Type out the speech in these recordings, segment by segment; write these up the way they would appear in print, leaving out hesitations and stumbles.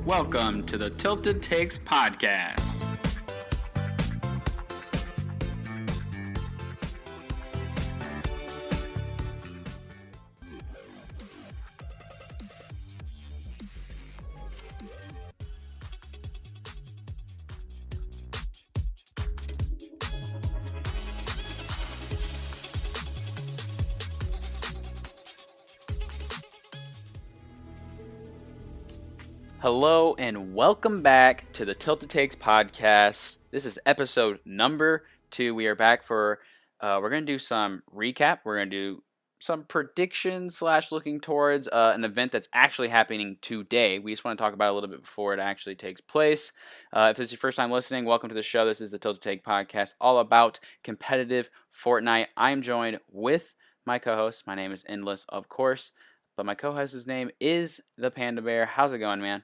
Welcome to the Tilted Takes podcast. Hello and welcome back to the Tilted Takes podcast. This is episode number 2. We are back for, we're going to do some recap. We're going to do some predictions / looking towards an event that's actually happening today. We just want to talk about it a little bit before it actually takes place. If this is your first time listening, welcome to the show. This is the Tilted Take podcast, all about competitive Fortnite. I'm joined with my co-host. My name is Endless, of course, but my co-host's name is the Panda Bear. How's it going, man?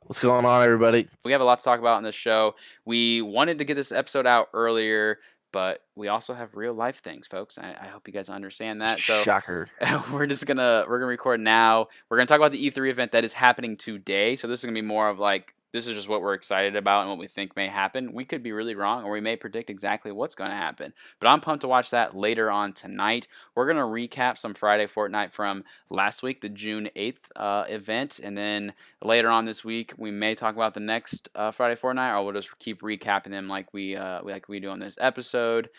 What's going on, everybody? We have a lot to talk about in this show. We wanted to get this episode out earlier, but we also have real life things, folks. I hope you guys understand that. So Shocker. we're gonna record now. We're gonna talk about the E3 event that is happening today. So this is gonna be more of like, this is just what we're excited about and what we think may happen. We could be really wrong, or we may predict exactly what's going to happen. But I'm pumped to watch that later on tonight. We're going to recap some Friday Fortnite from last week, the June 8th event. And then later on this week, we may talk about the next Friday Fortnite, or we'll just keep recapping them like we do on this episode.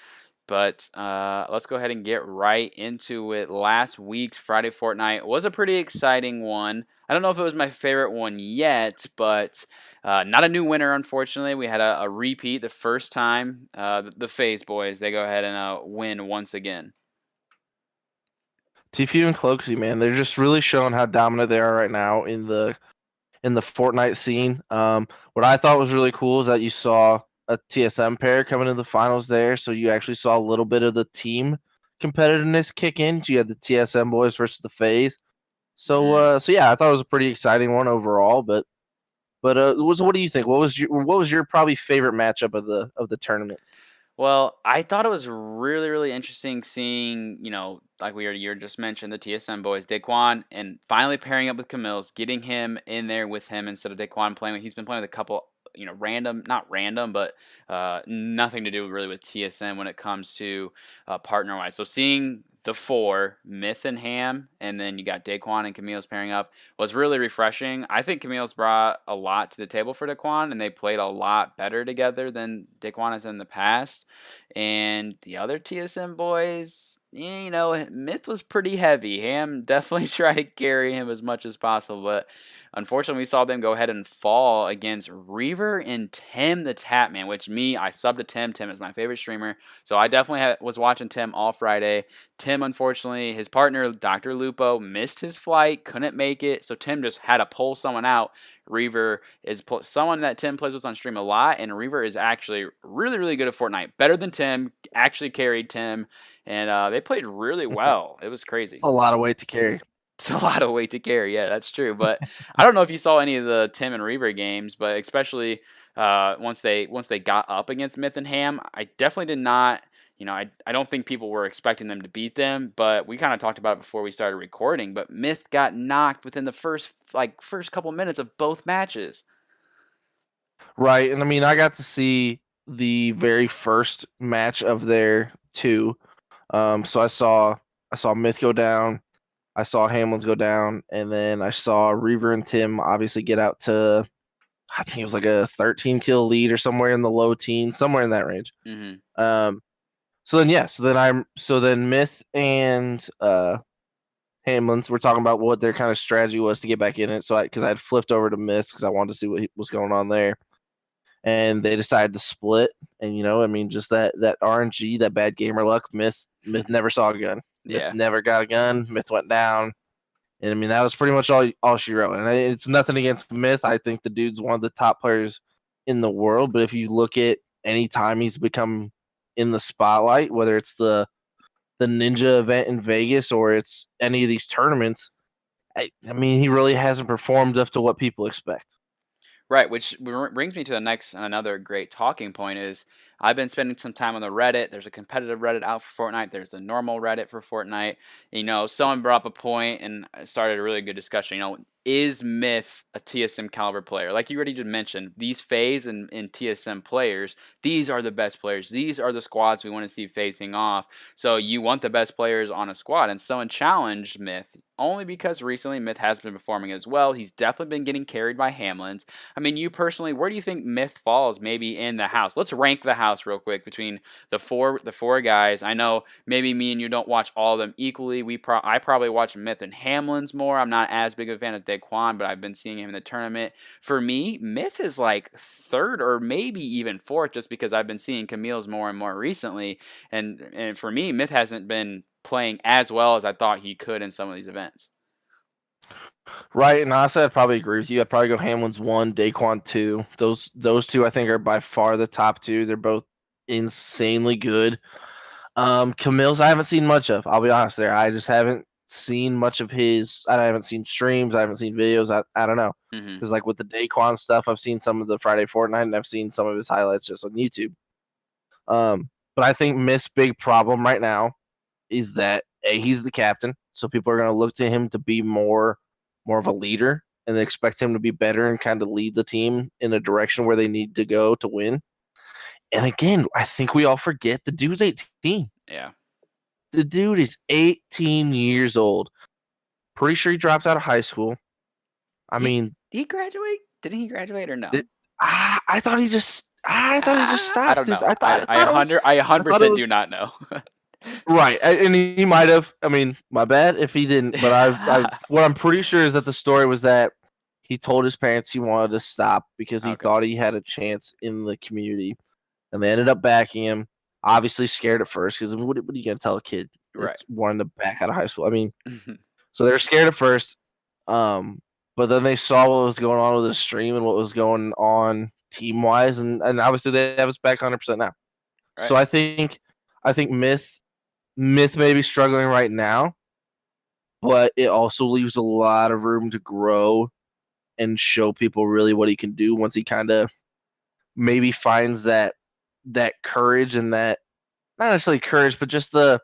But let's go ahead and get right into it. Last week's Friday Fortnite was a pretty exciting one. I don't know if it was my favorite one yet, but not a new winner, unfortunately. We had a repeat the first time. The FaZe boys, they go ahead and win once again. Tfue and Cloakzy, man, they're just really showing how dominant they are right now in the Fortnite scene. What I thought was really cool is that you saw a TSM pair coming to the finals there, so you actually saw a little bit of the team competitiveness kick in. So you had the TSM boys versus the FaZe. So yeah, I thought it was a pretty exciting one overall. But what do you think? What was your probably favorite matchup of the tournament? Well, I thought it was really, really interesting seeing, like you just mentioned, the TSM boys, Daequan, and finally pairing up with CaMiLLs, getting him in there with him instead of Daequan playing. He's been playing with a couple, not random, but nothing to do really with TSM when it comes to partner-wise. So seeing the 4, Myth and Ham, and then you got Daequan and CaMiLLs pairing up was really refreshing. I think CaMiLLs brought a lot to the table for Daequan, and they played a lot better together than Daequan has in the past. And the other TSM boys, Myth was pretty heavy. Ham definitely tried to carry him as much as possible, but unfortunately, we saw them go ahead and fall against Reaver and Tim the Tapman, which I subbed to Tim. Tim is my favorite streamer, so I definitely was watching Tim all Friday. Tim, unfortunately, his partner, Dr. Lupo, missed his flight, couldn't make it, so Tim just had to pull someone out. Reaver is someone that Tim plays with on stream a lot, and Reaver is actually really, really good at Fortnite. Better than Tim, actually carried Tim, and they played really well. It was crazy. It's a lot of weight to carry. It's a lot of weight to carry. Yeah, that's true. But I don't know if you saw any of the Tim and Reaver games, but especially once they got up against Myth and Ham, I definitely did not. I don't think people were expecting them to beat them, but we kind of talked about it before we started recording. But Myth got knocked within the first couple minutes of both matches. Right, and I mean, I got to see the very first match of their 2. So I saw Myth go down. I saw Hamlin's go down, and then I saw Reaver and Tim obviously get out to, I think it was like a 13 kill lead or somewhere in the low teens, somewhere in that range. Mm-hmm. So then Myth and Hamlin's were talking about what their kind of strategy was to get back in it. So because I had flipped over to Myth because I wanted to see what was going on there, and they decided to split. And just that RNG, that bad gamer luck. Myth never saw a gun. Myth never got a gun. Myth went down. And I mean, that was pretty much all she wrote. And it's nothing against Myth. I think the dude's one of the top players in the world. But if you look at any time he's become in the spotlight, whether it's the Ninja event in Vegas or it's any of these tournaments, I mean, he really hasn't performed up to what people expect. Right, which brings me to another great talking point is I've been spending some time on the Reddit. There's a competitive Reddit out for Fortnite. There's the normal Reddit for Fortnite. Someone brought up a point and started a really good discussion. Is Myth a TSM caliber player? Like you already just mentioned, these FaZe and TSM players, these are the best players. These are the squads we want to see facing off. So you want the best players on a squad. And someone challenged Myth only because recently Myth has been performing as well. He's definitely been getting carried by Hamlins. I mean, you personally, where do you think Myth falls maybe in the house? Let's rank the house real quick between the four guys. I know maybe me and you don't watch all of them equally. I probably watch Myth and Hamlins more. I'm not as big of a fan of Daequan, but I've been seeing him in the tournament. For me, Myth is like third or maybe even fourth, just because I've been seeing CaMiLLs more and more recently. And for me, Myth hasn't been playing as well as I thought he could in some of these events. Right, and honestly, I'd probably agree with you. I'd probably go Hamlin's 1, Daequan 2. Those two I think are by far the top two. They're both insanely good. CaMiLLs I haven't seen much of. I'll be honest there. I just haven't seen much of his. I haven't seen streams. I haven't seen videos. I don't know. Hmm. Because like with the Daequan stuff, I've seen some of the Friday Fortnite, and I've seen some of his highlights just on YouTube. But I think Myth's big problem right now is that he's the captain, so people are going to look to him to be more of a leader, and they expect him to be better and kind of lead the team in a direction where they need to go to win. And again, I think we all forget the dude's 18. Yeah. The dude is 18 years old. Pretty sure he dropped out of high school. I He mean, he graduate? Didn't he graduate or no? it, I thought he just. I thought he just I stopped. don't know. I thought. I 100% It do was not know. right, and he might have. I mean, my bad if he didn't. But what I'm pretty sure is that the story was that he told his parents he wanted to stop because he Okay. thought he had a chance in the community, and they ended up backing him. Obviously scared at first because what are you gonna tell a kid Right. that's wanting to back out of high school? I mean, so they were scared at first, but then they saw what was going on with the stream and what was going on team wise, and obviously they have us back 100% now. So Right. I think Myth may be struggling right now, but it also leaves a lot of room to grow and show people really what he can do once he kind of maybe finds that courage and that not necessarily courage, but just the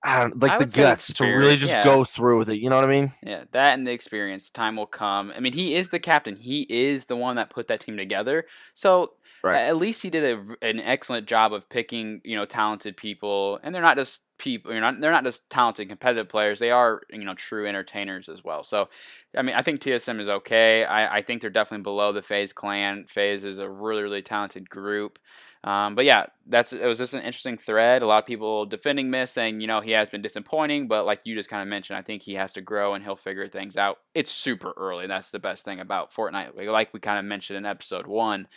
like I the would say guts to really experience. just Yeah. go through with it. You know what I mean? Yeah, that and the experience. Time will come. I mean, he is the captain. He is the one that put that team together. So Right. at least he did an excellent job of picking, talented people. And they're not just people. They're not just talented competitive players. They are, true entertainers as well. So, I mean, I think TSM is okay. I think they're definitely below the FaZe clan. FaZe is a really, really talented group. But yeah, it was just an interesting thread. A lot of people defending Myth, saying he has been disappointing, but like you just kind of mentioned, I think he has to grow and he'll figure things out. It's super early. That's the best thing about Fortnite. Like we kind of mentioned in episode 1.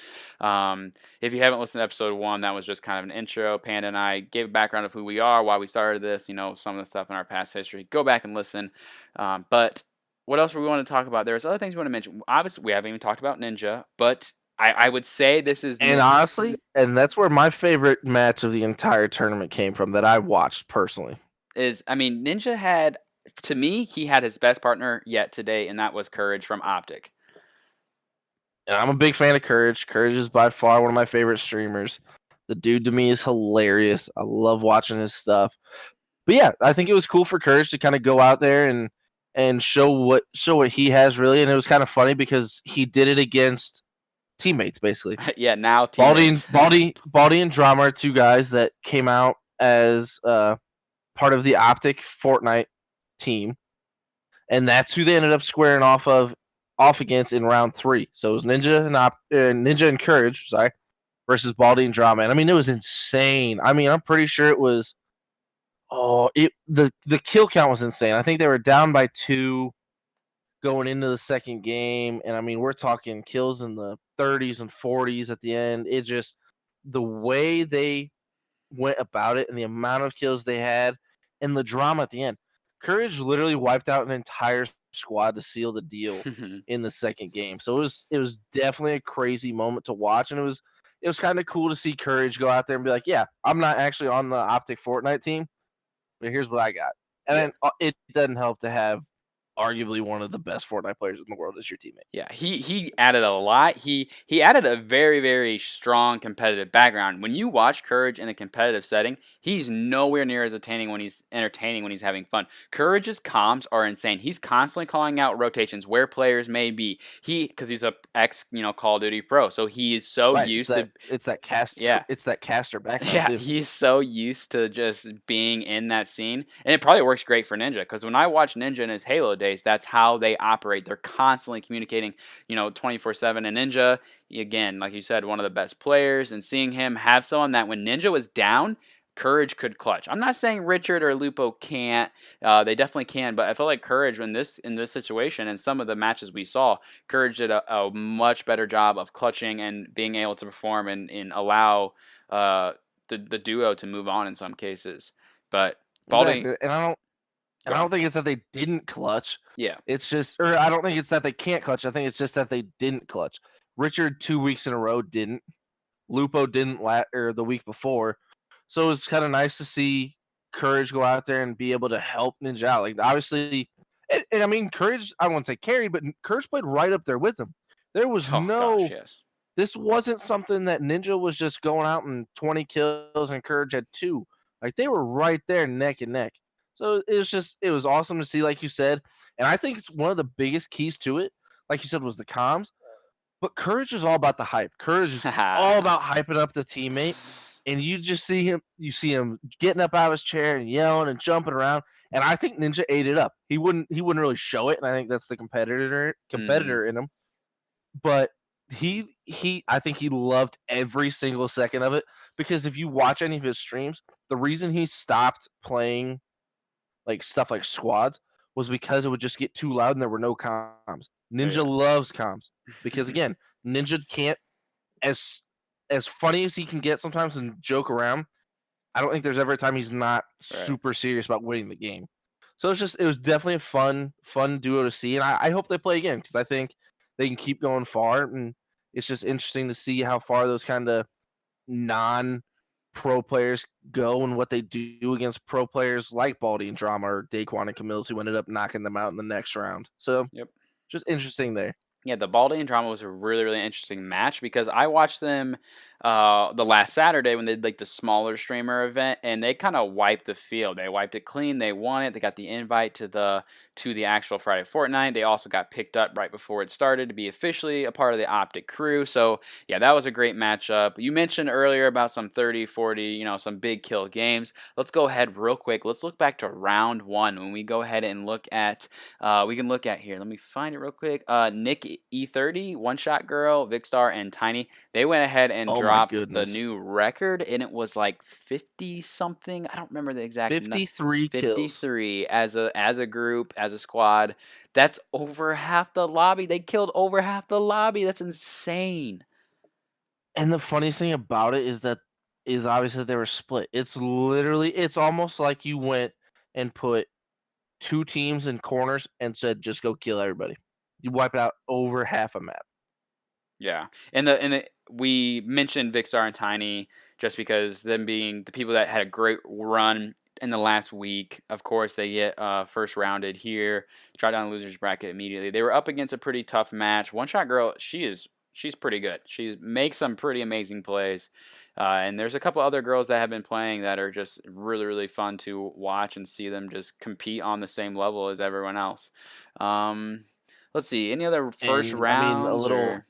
If you haven't listened to episode 1, that was just kind of an intro. Panda and I gave a background of who we are, why we started this, some of the stuff in our past history. Go back and listen. But what else we want to talk about? There's other things we want to mention. Obviously, we haven't even talked about Ninja, but I would say this is And honestly, and that's where my favorite match of the entire tournament came from that I watched personally. I mean, Ninja had, to me, he had his best partner yet today, and that was Courage from OpTic. And I'm a big fan of Courage. Courage is by far one of my favorite streamers. The dude to me is hilarious. I love watching his stuff. But yeah, I think it was cool for Courage to kind of go out there and show what he has really. And it was kind of funny because he did it against teammates basically. Yeah, now teammates. Baldy and Drama are two guys that came out as part of the OpTic Fortnite team, and that's who they ended up squaring off against in round 3. So it was Ninja and Courage, sorry, versus Baldy and Drama. And I mean, it was insane. I mean, I'm pretty sure it was. The kill count was insane. I think they were down by 2 going into the second game, and I mean, we're talking kills in the 30s and 40s at the end. It just the way they went about it and the amount of kills they had and the drama at the end. Courage literally wiped out an entire squad to seal the deal in the second game. So it was definitely a crazy moment to watch, and it was kind of cool to see Courage go out there and be like, "Yeah, I'm not actually on the OpTic Fortnite team, but here's what I got." And Yeah. then it doesn't help to have arguably one of the best Fortnite players in the world as your teammate. Yeah, he added a lot. He added a very very strong competitive background. When you watch Courage in a competitive setting, he's nowhere near as entertaining when he's having fun. Courage's comms are insane. He's constantly calling out rotations where players may be. Because he's a ex Call of Duty pro, so he is so Right. used to yeah. It's that caster background Yeah, too. he's so used to just being in that scene. And it probably works great for Ninja because when I watch Ninja in his Halo days, that's how they operate. They're constantly communicating, 24/7. And Ninja, again, like you said, one of the best players. And seeing him have someone that when Ninja was down, Courage could clutch. I'm not saying Richard or Lupo can't. They definitely can. But I feel like Courage in this situation and some of the matches we saw, Courage did a much better job of clutching and being able to perform and allow the duo to move on in some cases. But Baldy, Exactly. And go I don't on. think it's that they didn't clutch. Yeah. It's just, or I don't think it's that they can't clutch. I think it's just that they didn't clutch. Richard 2 weeks in a row didn't. Lupo didn't or the week before. So it was kind of nice to see Courage go out there and be able to help Ninja out. Like obviously, and I mean Courage, I won't say carried, but Courage played right up there with him. There was Oh gosh, no, yes. this wasn't something that Ninja was just going out and 20 kills and Courage had 2. Like they were right there neck and neck. So it was awesome to see, like you said. And I think it's one of the biggest keys to it, like you said, was the comms. But Courage is all about the hype. Courage is all about hyping up the teammate. And you see him getting up out of his chair and yelling and jumping around. And I think Ninja ate it up. He wouldn't really show it, and I think that's the Mhm. competitor in him. But he I think he loved every single second of it, because if you watch any of his streams, the reason he stopped playing like stuff like squads was because it would just get too loud and there were no comms. Oh Ninja yeah. loves comms because again, Ninja can't, as as funny as he can get sometimes and joke around, I don't think there's ever a time he's not Right. super serious about winning the game. So it was definitely a fun duo to see, and I hope they play again because I think they can keep going far, and it's just interesting to see how far those kind of non pro players go and what they do against pro players like Baldy and Drama or Daequan and CaMiLLs, who ended up knocking them out in the next round. So Yep. just interesting there. Yeah, the Baldy and Drama was a really, really interesting match because I watched them the last Saturday when they did like the smaller streamer event, and they kind of wiped the field. They wiped it clean. They won it. They got the invite to the actual Friday Fortnite. They also got picked up right before it started to be officially a part of the OpTic crew. So yeah, that was a great matchup. You mentioned earlier about some 30, 40, some big kill games. Let's go ahead real quick. Let's look back to round one when we go ahead and look at we can look at here. Let me find it real quick. Nick E30, One Shot Girl, Vicstar, and Tiny. They went ahead and Oh my dropped the goodness. new record, and it was like 50 something. I don't remember the exact 53 kills. 53 as a group, as a squad. That's over half the lobby. They killed over half the lobby. That's insane. And the funniest thing about it is obviously they were split. It's almost like you went and put 2 teams in corners and said just go kill everybody. You wipe out over half a map. Yeah, and we mentioned Vicstar and Tiny just because them being the people that had a great run in the last week. Of course, they get first rounded here, drop down the losers bracket immediately. They were up against a pretty tough match. One Shot Girl, she's pretty good. She makes some pretty amazing plays. And there's a couple other girls that have been playing that are just really, really fun to watch and see them just compete on the same level as everyone else. Um, let's see, any other first And I mean rounds or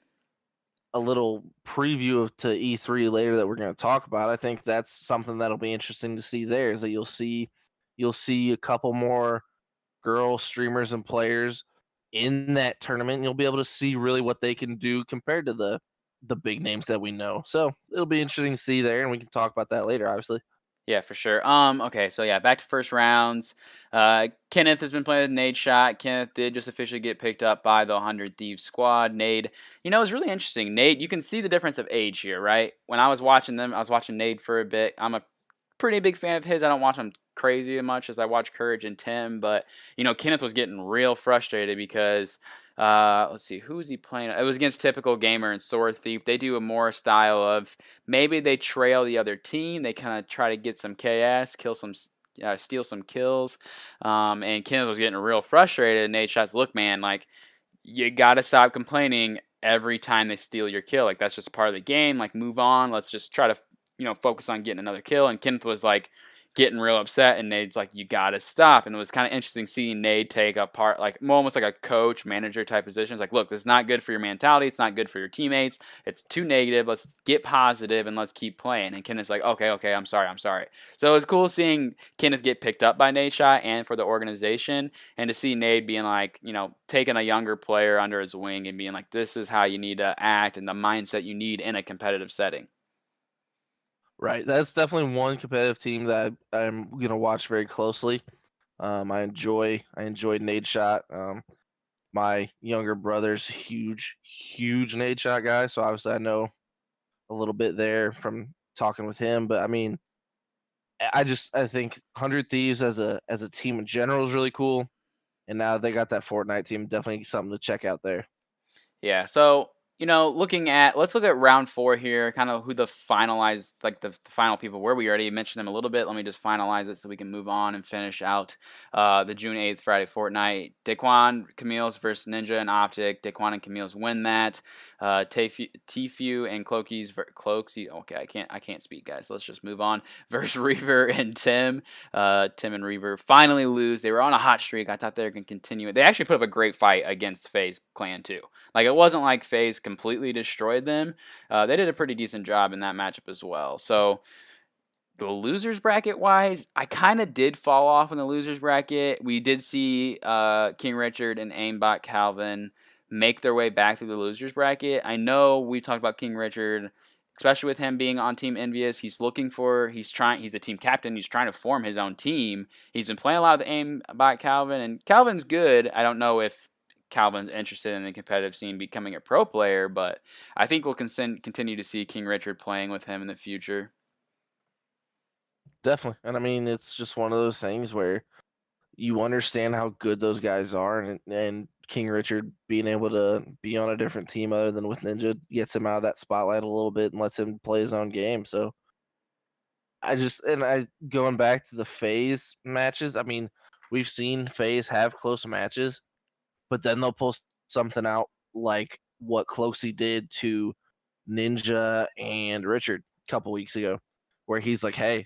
a little preview of to E3 later that we're going to talk about. I think that's something that'll be interesting to see there, is that you'll see a couple more girl streamers and players in that tournament. And you'll be able to see really what they can do compared to the big names that we know. So it'll be interesting to see there, and we can talk about that later, obviously. Yeah, for sure. Okay, so yeah, back to first rounds. Kenneth has been playing with Nade Shot. Kenneth did just officially get picked up by the 100 Thieves squad. Nade, it's really interesting. Nade, you can see the difference of age here, right? When I was watching them, I was watching Nade for a bit. I'm a pretty big fan of his. I don't watch him crazy much as I watch Courage and Tim, but Kenneth was getting real frustrated because let's see, who was he playing? It was against Typical Gamer and Sword Thief. They do a more style of maybe they trail the other team. They kind of try to get some KS, steal some kills. And Kenneth was getting real frustrated. And Nate Shots, look, man, like you gotta stop complaining every time they steal your kill. Like that's just part of the game. Like move on. Let's just try to focus on getting another kill. And Kenneth was like getting real upset, and Nade's like, you gotta stop. And it was kind of interesting seeing Nade take a part, like almost like a coach manager type position. It's like, look, this is not good for your mentality. It's not good for your teammates. It's too negative. Let's get positive and let's keep playing. And Kenneth's like, okay, I'm sorry. So it was cool seeing Kenneth get picked up by Nade Shot and for the organization, and to see Nade being like, taking a younger player under his wing and being like, this is how you need to act and the mindset you need in a competitive setting. Right. That's definitely one competitive team that I'm gonna watch very closely. I enjoyed Nade Shot. My younger brother's huge Nade Shot guy, so obviously I know a little bit there from talking with him. But I mean, I think 100 Thieves as a team in general is really cool, and now they got that Fortnite team. Definitely something to check out there. Yeah. So, let's look at round 4 here, kind of who the finalized, like the final people were. We already mentioned them a little bit. Let me just finalize it so we can move on and finish out the June 8th Friday Fortnite. Daequan, CaMiLLs versus Ninja and OpTic. Daequan and CaMiLLs win that. Tfue and Cloakzy. Okay, I can't speak, guys. Let's just move on. Versus Reaver and Tim. Tim and Reaver finally lose. They were on a hot streak. I thought they were going to continue it. They actually put up a great fight against FaZe Clan too. Like it wasn't like FaZe completely destroyed them. They did a pretty decent job in that matchup as well. So the losers bracket wise, I kind of did fall off in the losers bracket. We did see King Richard and Aimbot Calvin make their way back through the losers bracket. I know we talked about King Richard, especially with him being on Team Envious. He's a team captain. He's trying to form his own team. He's been playing a lot of the Aimbot Calvin, and Calvin's good. I don't know if Calvin's interested in the competitive scene becoming a pro player, but I think we'll continue to see King Richard playing with him in the future. Definitely, and I mean it's just one of those things where you understand how good those guys are, and King Richard being able to be on a different team other than with Ninja gets him out of that spotlight a little bit and lets him play his own game. So I going back to the FaZe matches. I mean, we've seen FaZe have close matches, but then they'll pull something out like what Cloakzy did to Ninja and Richard a couple weeks ago, where he's like, "Hey,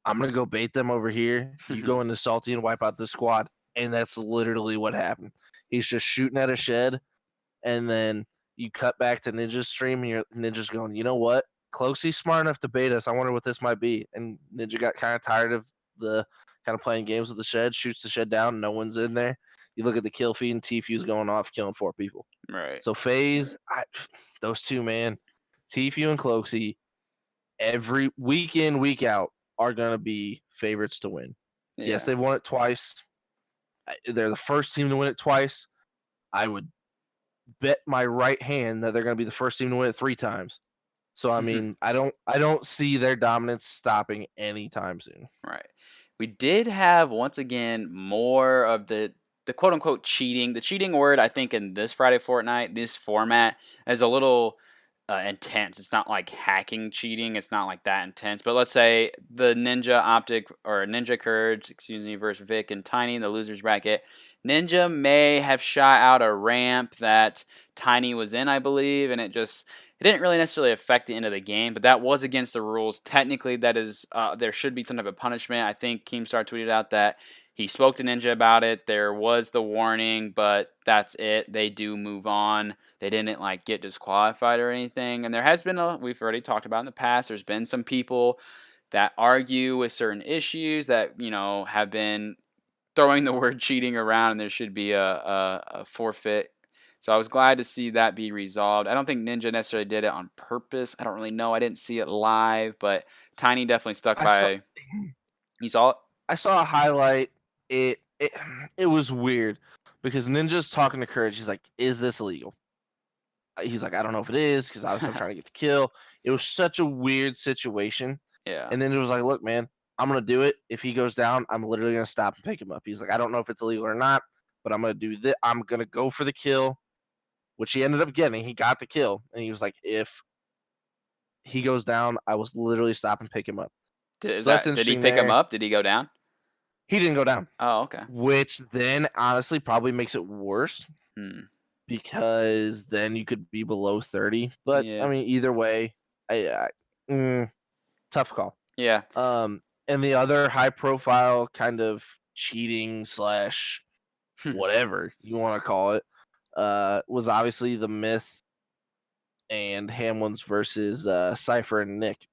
I'm gonna go bait them over here. You go into Salty and wipe out the squad." And that's literally what happened. He's just shooting at a shed, and then you cut back to Ninja's stream, and Ninja's going, "You know what? Cloakzy's smart enough to bait us. I wonder what this might be." And Ninja got kind of tired of the kind of playing games with the shed, shoots the shed down, no one's in there. You look at the kill feed, and Tfue's going off, killing 4 people. Right. So FaZe, those two, man, Tfue and Cloakzy, every week in, week out, are going to be favorites to win. Yes, Yeah. they've won it twice. They're the first team to win it twice. I would bet my right hand that they're going to be the first team to win it 3 times. So I mean, I don't see their dominance stopping anytime soon. Right. We did have once again more of the quote unquote cheating. The cheating word, I think, in this Friday Fortnite, this format is a little intense. It's not like hacking cheating. It's not like that intense. But let's say the Ninja OpTic or Ninja Courage, excuse me, versus Vic and Tiny in the losers bracket. Ninja may have shot out a ramp that Tiny was in, I believe, and it didn't really necessarily affect the end of the game, but that was against the rules. Technically, that is there should be some type of punishment. I think Keemstar tweeted out that he spoke to Ninja about it. There was the warning, but that's it. They do move on. They didn't like get disqualified or anything. And there has been we've already talked about in the past. There's been some people that argue with certain issues that have been throwing the word cheating around, and there should be a forfeit. So I was glad to see that be resolved. I don't think Ninja necessarily did it on purpose. I don't really know. I didn't see it live, but Tiny definitely stuck I saw by. You saw it? I saw a highlight. It it was weird because Ninja's talking to Courage. He's like, "Is this illegal?" He's like, "I don't know if it is because obviously I'm trying to get the kill." It was such a weird situation. Yeah. And Ninja was like, "Look, man, I'm gonna do it. If he goes down, I'm literally gonna stop and pick him up." He's like, "I don't know if it's illegal or not, but I'm gonna do this. I'm gonna go for the kill," which he ended up getting. He got the kill, and he was like, "If he goes down, I will literally stop and pick him up." So that's Did he interesting pick him there. up? Did he go down? He didn't go down, Oh, okay. which then honestly probably makes it worse Hmm. because then you could be below 30. But I Yeah. mean, either way, I tough call. Yeah. And the other high profile kind of cheating slash whatever you want to call it was obviously the Myth and Hamlin's versus Cypher and Nick.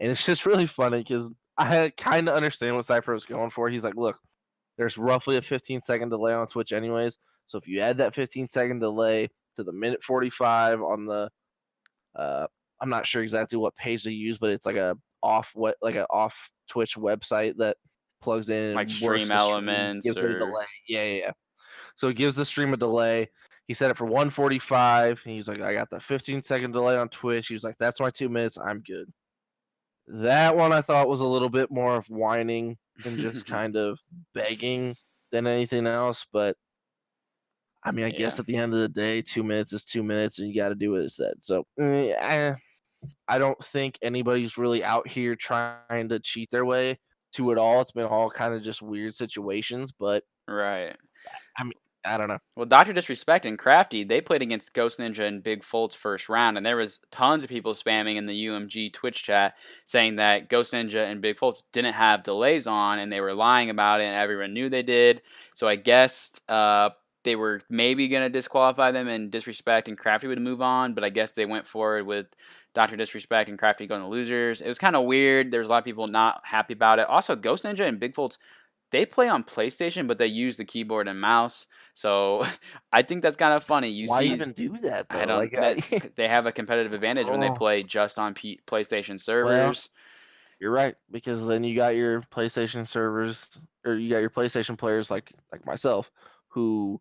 And it's just really funny because I kind of understand what Cypher was going for. He's like, look, there's roughly a 15-second delay on Twitch, anyways. So if you add that 15-second delay to the minute 45 on the, uh, I'm not sure exactly what page they use, but it's like a off Twitch website that plugs in Like and works stream the stream, elements gives it a or delay. Yeah. So it gives the stream a delay. He set it for 145. And he's like, I got the 15-second delay on Twitch. He's like, that's my 2 minutes. I'm good. That one I thought was a little bit more of whining and just kind of begging than anything else. But I mean, I yeah. guess at the end of the day, 2 minutes is 2 minutes, and you got to do what it said. So I don't think anybody's really out here trying to cheat their way to it all. It's been all kind of just weird situations, but Right. I mean, I don't know. Well, Doctor Disrespect and Crafty, they played against Ghost Ninja and Big Folt's first round, and there was tons of people spamming in the UMG Twitch chat saying that Ghost Ninja and Big Folt's didn't have delays on, and they were lying about it, and everyone knew they did. So I guess they were maybe going to disqualify them, and Disrespect and Crafty would move on, but I guess they went forward with Doctor Disrespect and Crafty going to losers. It was kind of weird. There was a lot of people not happy about it. Also, Ghost Ninja and Big Folt's, they play on PlayStation, but they use the keyboard and mouse. So I think that's kind of funny. You Why see, even do that I though? don't Like, that they have a competitive advantage when they oh, play just on PlayStation well, servers. you're right because then you got your PlayStation servers or you got your PlayStation players like myself who,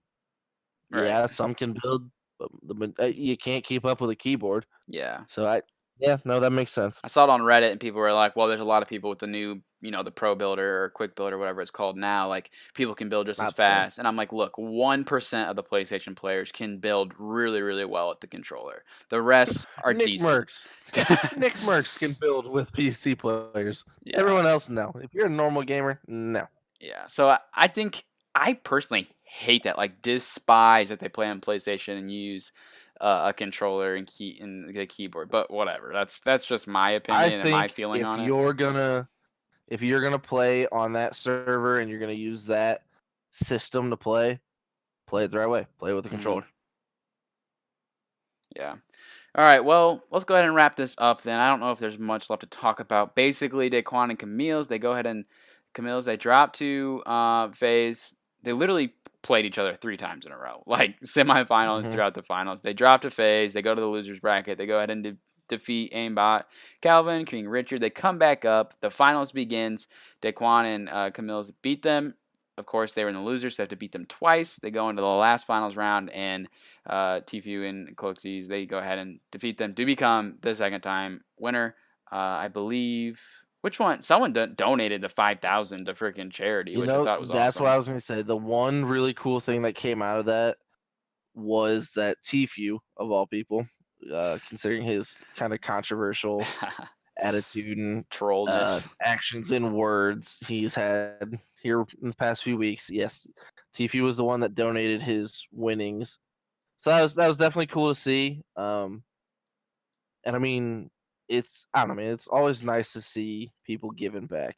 Right. yeah, some can build, but you can't keep up with a keyboard. Yeah. So yeah, no, that makes sense. I saw it on Reddit and people were like, "Well, there's a lot of people with the new, the Pro Builder or Quick Builder, whatever it's called now. Like people can build just as Not the same. fast." And I'm like, "Look, 1% of the PlayStation players can build really, really well with the controller. The rest are Nick decent." Merckx. Nick Merckx can build with PC players. Yeah. Everyone else, no. If you're a normal gamer, no. Yeah, so I think I personally hate that. Like, despise that they play on PlayStation and use a controller and the keyboard. But whatever. That's just my I opinion and my think feeling on it. if you're gonna play on that server and you're gonna use that system to play it the right way. Play with the Hmm. controller. Yeah. All right. Well, let's go ahead and wrap this up then. I don't know if there's much left to talk about. Basically, Daequan and CaMiLLs, they go ahead and CaMiLLs, they drop to FaZe. They literally played each other 3 times in a row, like semifinals Hmm. throughout the finals. They drop to FaZe. They go to the losers bracket. They go ahead and defeat Aimbot, Calvin, King Richard. They come back up. The finals begins. Daequan and CaMiLLs beat them. Of course, they were in the losers, so they have to beat them twice. They go into the last finals round, and Tfue and Cloakzy, they go ahead and defeat them to become the second time winner. I believe which one? Someone donated the 5,000 to freaking charity, You which I know, thought was that's what I awesome. was gonna say. The one really cool thing that came out of that was that Tfue, of all people, considering his kind of controversial attitude and Trollness. actions and words he's had here in the past few weeks. Yes, Tfue was the one that donated his winnings, so that was definitely cool to see. And I mean, I don't know, man. It's always nice to see people giving back.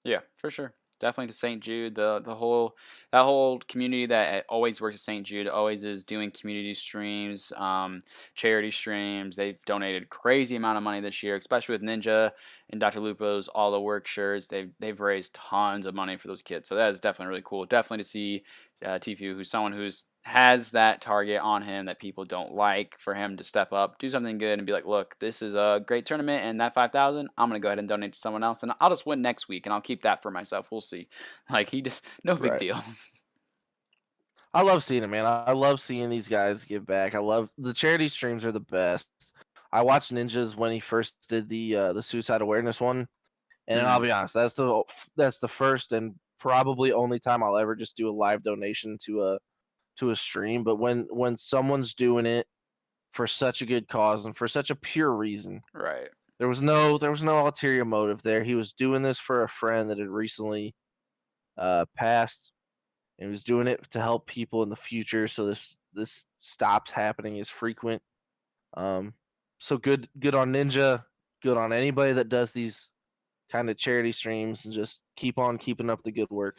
Yeah, for sure. Definitely to St. Jude, the whole that whole community that always works at St. Jude always is doing community streams, charity streams. They've donated crazy amount of money this year, especially with Ninja and Dr. Lupo's all the work shirts. They've raised tons of money for those kids, so that is definitely really cool. Definitely to see Tfue, who's someone who's has that target on him that people don't like, for him to step up, do something good, and be like, look, this is a great tournament, and that 5,000, I'm gonna go ahead and donate to someone else, and I'll just win next week, and I'll keep that for myself. We'll see. Like he just no big Right. deal. I love seeing it, man. I love seeing these guys give back. I love the charity streams are the best. I watched Ninjas when he first did the suicide awareness one, and I'll Hmm. be honest, that's the first and probably only time I'll ever just do a live donation to a stream. But when someone's doing it for such a good cause and for such a pure reason, Right. there was no ulterior motive there. He was doing this for a friend that had recently past, and he was doing it to help people in the future. So this stops happening as frequent. Um, so good on Ninja, good on anybody that does these kind of charity streams, and just keep on keeping up the good work.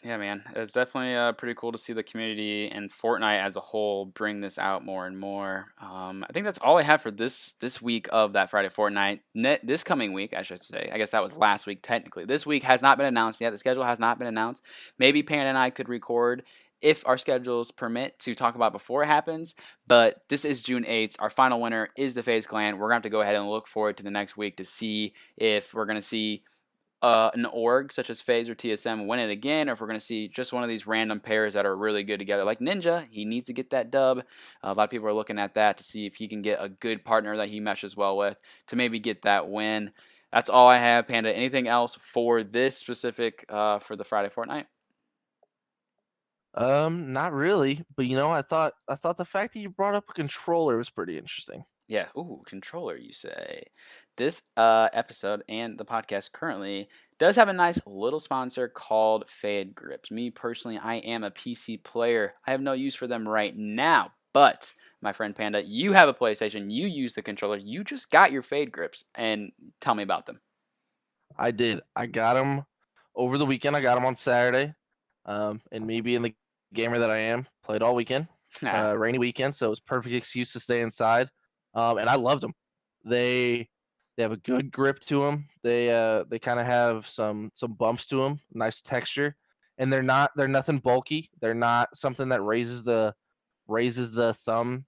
Yeah, man, it's definitely pretty cool to see the community and Fortnite as a whole bring this out more and more. I think that's all I have for this week of that Friday Fortnite. This coming week, I should say. I guess that was last week technically. This week has not been announced yet. The schedule has not been announced. Maybe Panda and I could record if our schedules permit to talk about before it happens. But this is June 8th. Our final winner is the FaZe Clan. We're gonna have to go ahead and look forward to the next week to see if we're gonna see an org such as FaZe or TSM win it again, or if we're going to see just one of these random pairs that are really good together. Like Ninja, he needs to get that dub. A lot of people are looking at that to see if he can get a good partner that he meshes well with to maybe get that win. That's all I have, Panda. Anything else for this specific for the Friday Fortnite? Not really, but I thought the fact that you brought up a controller was pretty interesting. Yeah. Ooh, controller, you say. This episode and the podcast currently does have a nice little sponsor called Fade Grips. Me personally, I am a PC player. I have no use for them right now, but my friend Panda, you have a PlayStation. You use the controller. You just got your Fade Grips, and tell me about them. I did. I got them over the weekend. I got them on Saturday. And me being the gamer that I am, played all weekend. Rainy weekend, so it was perfect excuse to stay inside. And I loved them. They have a good grip to them. They kind of have some bumps to them, nice texture, and they're nothing bulky. They're not something that raises the thumb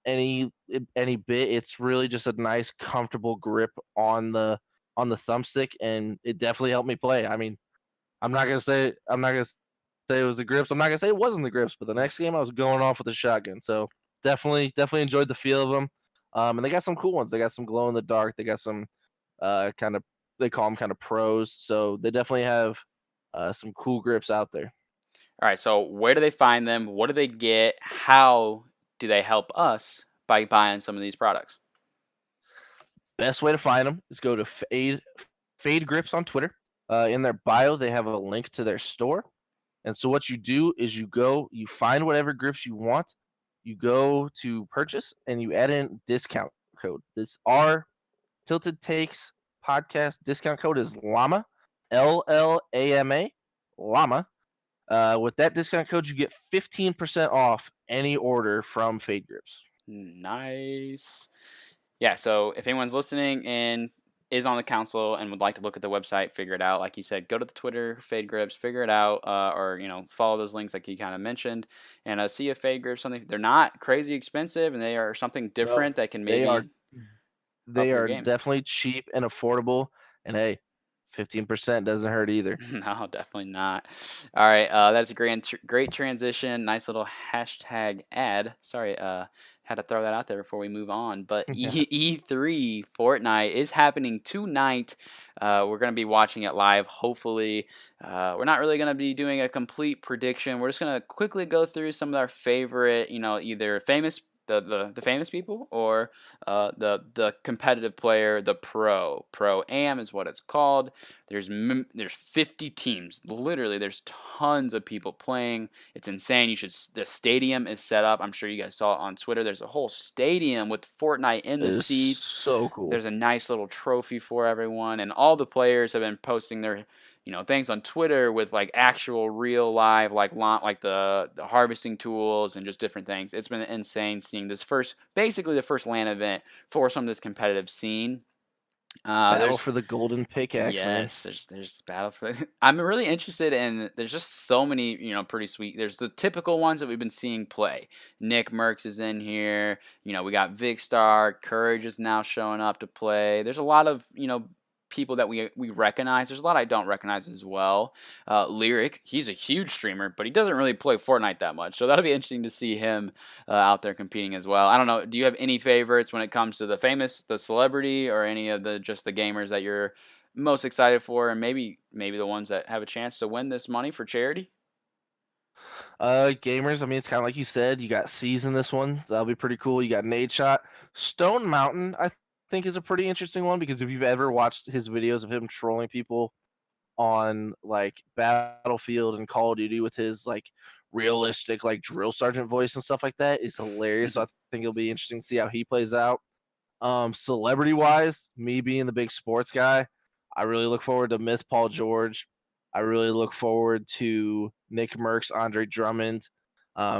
any bit. It's really just a nice, comfortable grip on the thumbstick, and it definitely helped me play. I mean, I'm not gonna say it was the grips. I'm not gonna say it wasn't the grips, but the next game I was going off with a shotgun. So definitely enjoyed the feel of them. And they got some cool ones. They got some glow in the dark. They got some kind of they call them kind of pros. So they definitely have some cool grips out there. All right, so where do they find them? What do they get? How do they help us by buying some of these products? Best way to find them is go to Fade Grips on Twitter. In their bio, they have a link to their store. And so what you do is you find whatever grips you want, you go to purchase, and you add in discount code. This our Tilted Takes podcast discount code is Llama, LLAMA, Llama. With that discount code, you get 15% off any order from Fade Grips. Nice. Yeah, so if anyone's listening and is on the council and would like to look at the website, figure it out, like you said, go to the Twitter, Fade Grips, figure it out, or follow those links like you kind of mentioned, and see if Fade Grips something. They're not crazy expensive, and they are something No, different that can they are maybe up they your are game. definitely cheap and affordable. And hey, 15% doesn't hurt either. No, definitely not. All right, that's a great transition. Nice little hashtag ad. Sorry, had to throw that out there before we move on. But Yeah. E3 Fortnite is happening tonight. We're gonna be watching it live. Hopefully, we're not really gonna be doing a complete prediction. We're just gonna quickly go through some of our favorite, either famous the famous people or the competitive player, the pro am is what it's called. There's 50 teams. Literally, there's tons of people playing. It's insane. The stadium is set up. I'm sure you guys saw it on Twitter. There's a whole stadium with Fortnite in It the is seats. so cool. There's a nice little trophy for everyone, and all the players have been posting their things on Twitter with like actual real live like the harvesting tools and just different things. It's been insane seeing this basically the first LAN event for some of this competitive scene. Battle There's for the golden pickaxe, man. Yes, there's battle for. I'm really interested in. There's just so many, pretty sweet. There's the typical ones that we've been seeing play. Nick Merckx is in here. We got Vigstar. Courage is now showing up to play. There's a lot of people that we recognize. There's a lot I don't recognize as well. Lyric, he's a huge streamer, but he doesn't really play Fortnite that much. So that'll be interesting to see him out there competing as well. I don't know. Do you have any favorites when it comes to the celebrity, or any of the gamers that you're most excited for, and maybe the ones that have a chance to win this money for charity? Gamers, I mean, it's kind of like you said. You got C's in this one. That'll be pretty cool. You got Nade Shot. Stone Mountain, I think, is a pretty interesting one because if you've ever watched his videos of him trolling people on like Battlefield and Call of Duty with his like realistic like drill sergeant voice and stuff like that is hilarious. So I think it'll be interesting to see how he plays out. Celebrity wise, me being the big sports guy, I really look forward to Myth Paul George. I really look forward to Nick Merckx, Andre Drummond,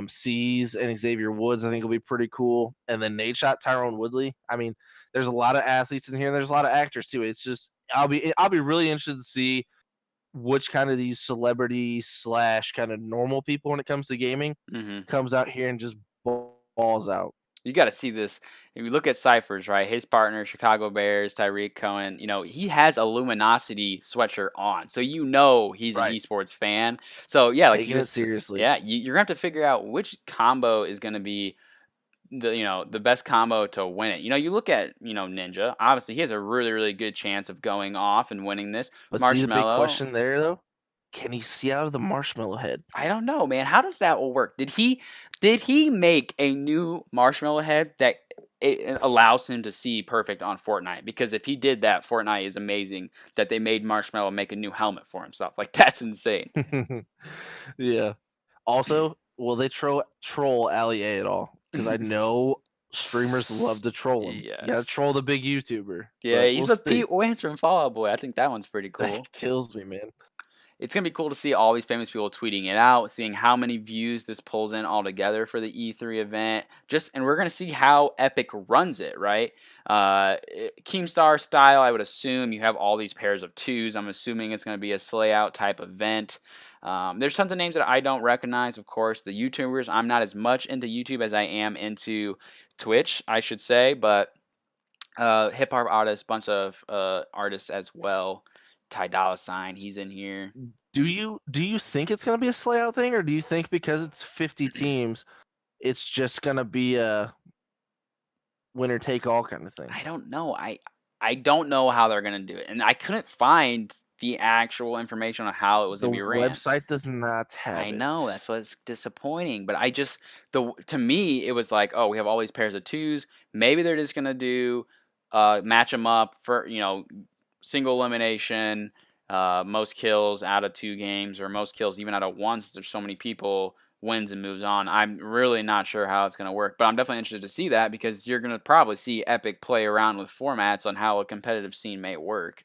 C's and Xavier Woods. I think will be pretty cool. And then Nate Shot, Tyrone Woodley. I mean, there's a lot of athletes in here. And there's a lot of actors too. It's just I'll be really interested to see which kind of these celebrity slash kind of normal people when it comes to gaming hmm comes out here and just balls out. You got to see this. If you look at Cypher's, right, his partner, Chicago Bears, Tyreek Cohen, he has a Luminosity sweatshirt on. So he's an Right. esports fan. So, yeah, like Taking it seriously. you're going to have to figure out which combo is going to be the best combo to win it. You look at, Ninja. Obviously, he has a really, really good chance of going off and winning this. But see the big Marshmallow, question there though? Can he see out of the marshmallow head? I don't know, man. How does that work? Did he make a new marshmallow head that it allows him to see perfect on Fortnite? Because if he did that, Fortnite is amazing that they made Marshmallow make a new helmet for himself. Like that's insane. Yeah. Also, will they troll Ali A at all? Because I know streamers love to troll him. You gotta Yes. troll the big YouTuber. Yeah, But he's we'll with see. Pete Wentz from Fall Out Boy. I think that one's pretty cool. That kills me, man. It's gonna be cool to see all these famous people tweeting it out, seeing how many views this pulls in altogether for the E3 event. And we're gonna see how Epic runs it, right? Keemstar style, I would assume you have all these pairs of twos. I'm assuming it's gonna be a slay out type event. There's tons of names that I don't recognize, of course. The YouTubers, I'm not as much into YouTube as I am into Twitch, I should say, but hip hop artists, bunch of artists as well. Ty Dolla Sign, he's in here. Do you think it's gonna be a slay out thing, or do you think because it's 50 teams, it's just gonna be a winner take all kind of thing? I don't know. I don't know how they're gonna do it, and I couldn't find the actual information on how it was The gonna be ran. website does not have I it. know that's what's disappointing, but to me it was like, oh, we have all these pairs of twos. Maybe they're just gonna do match them up for single elimination, most kills out of 2 games, or most kills even out of one, since there's so many people, wins and moves on. I'm really not sure how it's going to work, but I'm definitely interested to see that because you're going to probably see Epic play around with formats on how a competitive scene may work.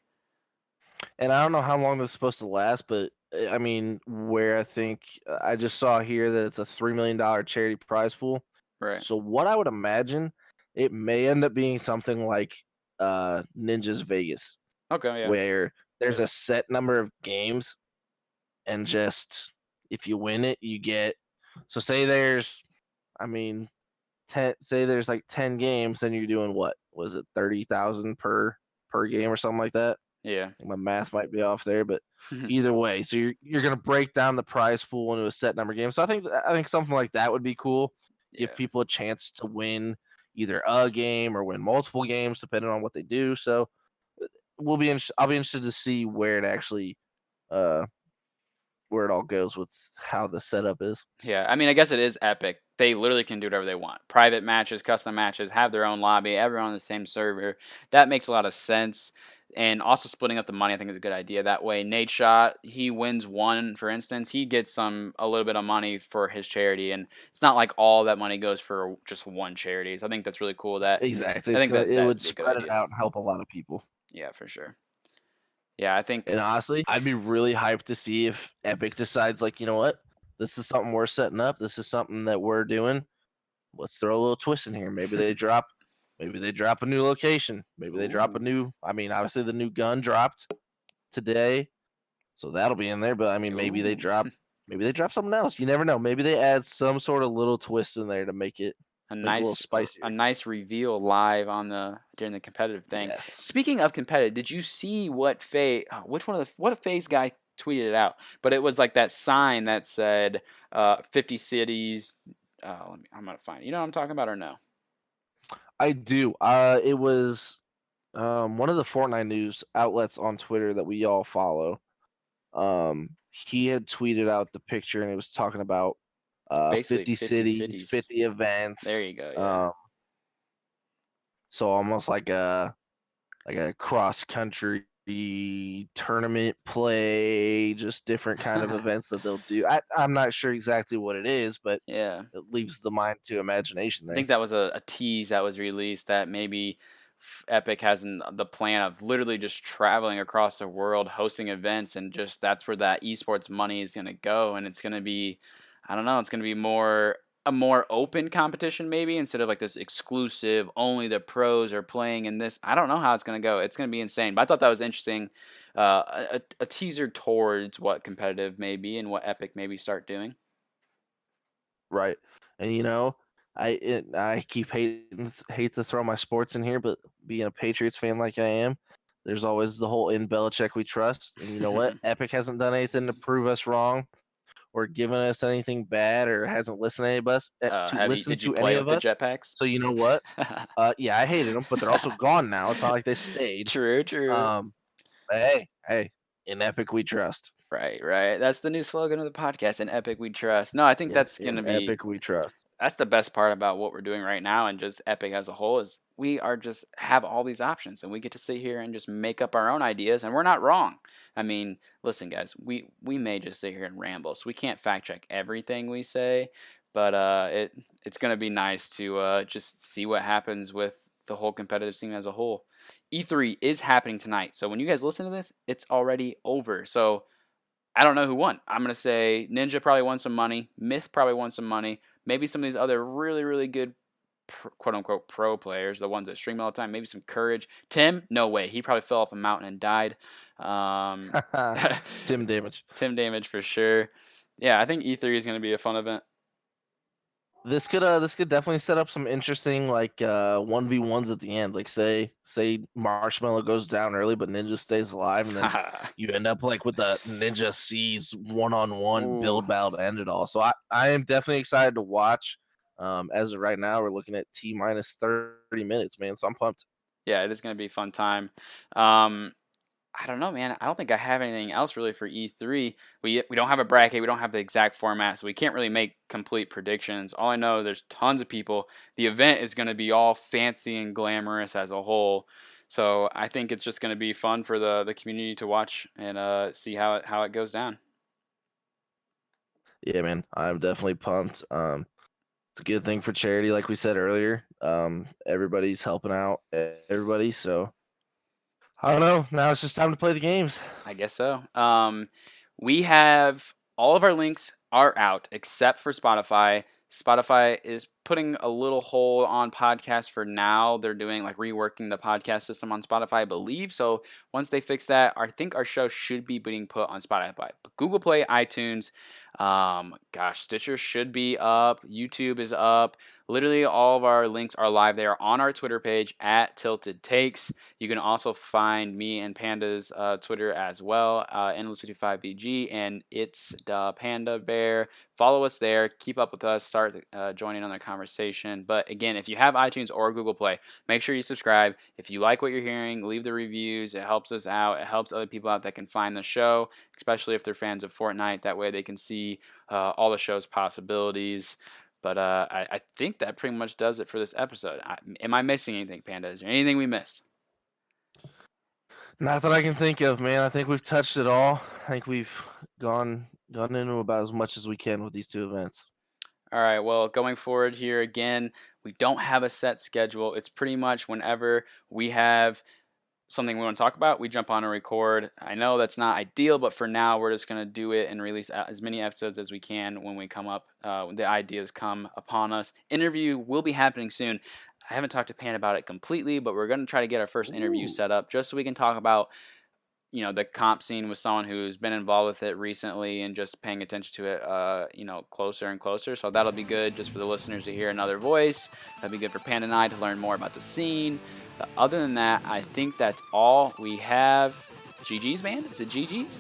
And I don't know how long this is supposed to last, but I mean, where I think I just saw here that it's a $3 million charity prize pool. Right. So what I would imagine, it may end up being something like Ninja's Vegas, Okay, yeah. where there's a set number of games, and just if you win it, you get. So say there's, I mean, 10. Say there's like 10 games, then you're doing what? Was it 30,000 per game or something like that? Yeah. My math might be off there, but either way, so you're gonna break down the prize pool into a set number of games. So I think something like that would be cool. Give Yeah. people a chance to win either a game or win multiple games, depending on what they do. So I'll be interested to see uh where it all goes with how the setup is. Yeah, I mean, I guess it is Epic. They literally can do whatever they want. Private matches, custom matches, have their own lobby, everyone on the same server. That makes a lot of sense. And also splitting up the money, I think, is a good idea. That way, Nate Shot, he wins one, for instance, he gets a little bit of money for his charity, and it's not like all that money goes for just one charity. So I think that's really cool. Exactly. I think It would that'd be a good spread it idea. out and help a lot of people. Yeah, for sure. Yeah, I think. And honestly, I'd be really hyped to see if Epic decides, like, you know what, this is something we're setting up. This is something that we're doing. Let's throw a little twist in here. Maybe they drop a new location. Maybe they drop a Ooh, new. I mean, obviously the new gun dropped today, so that'll be in there. But I mean, ooh. maybe they drop something else. You never know. Maybe they add some sort of little twist in there to a make it a little nice spicier. a nice reveal live on during the competitive thing. Yes, Speaking of competitive, did you see what what a FaZe guy tweeted it out? But it was like that sign that said 50 cities. I'm gonna find it. You know what I'm talking about or no? I do. It was one of the Fortnite news outlets on Twitter that we all follow. He had tweeted out the picture, and it was talking about Basically 50 50 cities, cities. 50 There events. you go. Yeah. So almost like a cross country tournament play, just different kind of events that they'll do. I'm not sure exactly what it is, but Yeah. it leaves the mind to imagination I think there. that was a tease that was released that maybe Epic has the plan of literally just traveling across the world, hosting events, and just that's where that esports money is going to go. And it's going to be, I don't know, it's going to be a more open competition maybe instead of like this exclusive, only the pros are playing in this. I don't know how it's going to go. It's going to be insane. But I thought that was interesting. A teaser towards what competitive may be and what Epic maybe start doing. Right. And I hate to throw my sports in here, but being a Patriots fan like I am, there's always the whole in Belichick we trust. And you know what? Epic hasn't done anything to prove us wrong or given us anything bad or hasn't listened to any of us Did you to play any with of the us. jetpacks? So you know what? Yeah, I hated them, but they're also gone now. It's not like they stayed. True, true. Um, but hey, in Epic we trust. Right, right. That's the new slogan of the podcast, in Epic We Trust. No, I think Yes, that's gonna in be Epic we trust. that's the best part about what we're doing right now and just Epic as a whole is we are just have all these options and we get to sit here and just make up our own ideas and we're not wrong. I mean, listen guys, we may just sit here and ramble, so we can't fact check everything we say, but it's gonna be nice to just see what happens with the whole competitive scene as a whole. E3 is happening tonight, so when you guys listen to this, it's already over. So I don't know who won. I'm gonna say Ninja probably won some money. Myth probably won some money. Maybe some of these other really really good quote unquote pro players, the ones that stream all the time. Maybe some Courage. Tim, no way. He probably fell off a mountain and died. Um, Tim Damage. Tim Damage for sure. Yeah, I think E3 is gonna be a fun event. This could definitely set up some interesting like 1v1s at the end. Like say Marshmallow goes down early but Ninja stays alive and then you end up like with the Ninja C's one-on-one Ooh, build battle to end it all. So I am definitely excited to watch. As of right now, we're looking at T minus 30 minutes, man. So I'm pumped. yeah, it is gonna be a fun time. Um, I don't know, man. I don't think I have anything else really for E3. We don't have a bracket. We don't have the exact format, so we can't really make complete predictions. All I know, there's tons of people. The event is going to be all fancy and glamorous as a whole. So I think it's just going to be fun for the community to watch and see how it goes down. Yeah, man. I'm definitely pumped. It's a good thing for charity, like we said earlier. Everybody's helping out everybody, so I don't know. Now it's just time to play the games. I guess so. We have all of our links are out except for Spotify. Spotify is putting a little hold on podcasts for now. They're doing like reworking the podcast system on Spotify, I believe. So once they fix that, I think our show should be being put on Spotify. But Google Play, iTunes, Stitcher should be up. YouTube is up. Literally all of our links are live there on our Twitter page at Tilted Takes. You can also find me and Panda's Twitter as well, Endless55VG, and it's the Panda Bear. Follow us there. Keep up with us. Start joining on the conversation. But again, if you have iTunes or Google Play, make sure you subscribe. If you like what you're hearing, leave the reviews. It helps us out. It helps other people out that can find the show, especially if they're fans of Fortnite. That way they can see all the show's possibilities. But I think that pretty much does it for this episode. Am I missing anything, Panda? Is there anything we missed? Not that I can think of, man. I think we've touched it all. I think we've gone into about as much as we can with these two events. All right, well, going forward here again, we don't have a set schedule. It's pretty much whenever we have something we want to talk about, we jump on and record. I know that's not ideal, but for now, we're just going to do it and release as many episodes as we can when we come up, when the ideas come upon us. Interview will be happening soon. I haven't talked to Pan about it completely, but we're going to try to get our first interview set up just so we can talk about the comp scene with someone who's been involved with it recently and just paying attention to it, closer and closer. So that'll be good just for the listeners to hear another voice. That'll be good for Pan and I to learn more about the scene. But other than that, I think that's all we have. GG's, man? Is it GG's?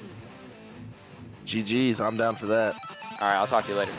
GG's. I'm down for that. All right, I'll talk to you later.